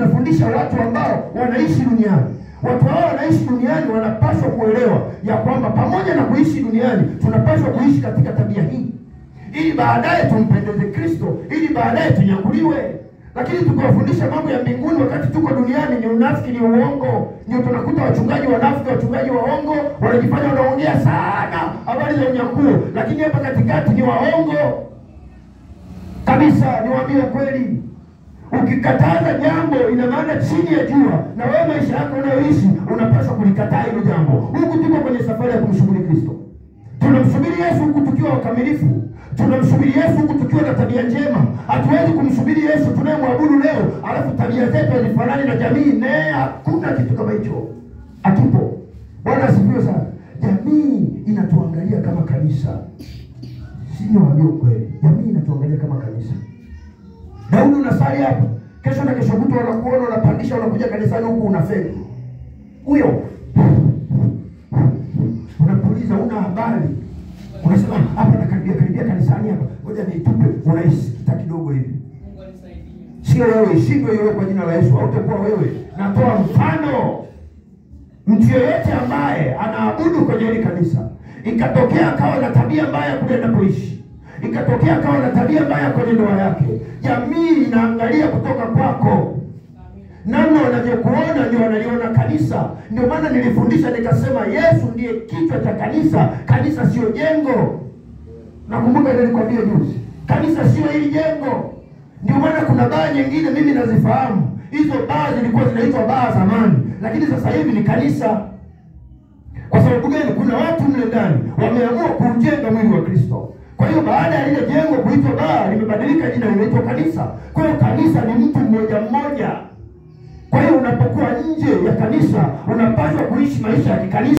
tunafundisha watu ambao wanaishi duniani. Watu hao wanaishi duniani wanapaswa kuelewa ya kwamba pamoja na kuishi duniani tunapaswa kuishi katika tabia hii, ili baadaye tumpendeze Kristo, ili baadaye tunyakuliwe. Lakini tukiwafundisha mambo ya mbinguni wakati tuko duniani ni unafiki, ni uongo. Ndio tunakuta wachungaji wanafiki, wachungaji waongo, wanajifanya wanaongea sana habari za unyakuo, lakini hapa katikati ni waongo kabisa. Niwaambie kweli, ukikataza jambo ina maana chini ya jua na wewe maisha yako unayoishi unapaswa kulikataa hilo jambo. Huku tuko kwenye safari ya kumsubiri Kristo. Tunamsubiri Yesu huku tukiwa wakamilifu. Tunamsubiri Yesu huku tukiwa na tabia njema. Hatuwezi kumsubiri Yesu tunayemwabudu leo alafu tabia zetu hazifanani na jamii. Hakuna kitu kama hicho. Hatupo. Bwana asifiwe sana. Jamii inatuangalia kama kanisa. Sio niwaambie kweli. Jamii inatuangalia kama kanisa. Daudi unasali hapa, kesho na kesho kutwa wanakuona unapandisha, unakuja kanisani huku unafeli. Huyo unapuliza, una habari. Unasema hapa nakaribia kanisani hapa, ngoja nitupe, unaisikita kidogo hivi. Mungu anisaidie. Sio wewe, ishindwe hiyo kwa jina la Yesu, hautakuwa wewe. Natoa mfano. Mtu yeyote ambaye anaabudu kwenye hili kanisa, ikatokea akawa na tabia mbaya kule anapoishi, ikatokea akawa na tabia mbaya kwenye ndoa yake, jamii inaangalia kutoka kwako. Namna wanavyokuona ndio wanaliona kanisa. Ndio maana nilifundisha nikasema Yesu ndiye kichwa cha kanisa. Kanisa sio jengo. Nakumbuka nilikwambia juzi, kanisa sio hili jengo. Ndio maana kuna baa nyingine mimi nazifahamu. Hizo baa zilikuwa zinaitwa baa zamani, lakini sasa hivi ni kanisa. Kwa sababu gani? Kuna watu mle ndani wameamua kujenga mwili wa Kristo. Kwa hiyo baada ya lile jengo kuitwa baa limebadilika jina, linaitwa kanisa. Kwa hiyo kanisa ni mtu mmoja mmoja. Kwa hiyo unapokuwa nje ya kanisa unapaswa kuishi maisha ya kikanisa.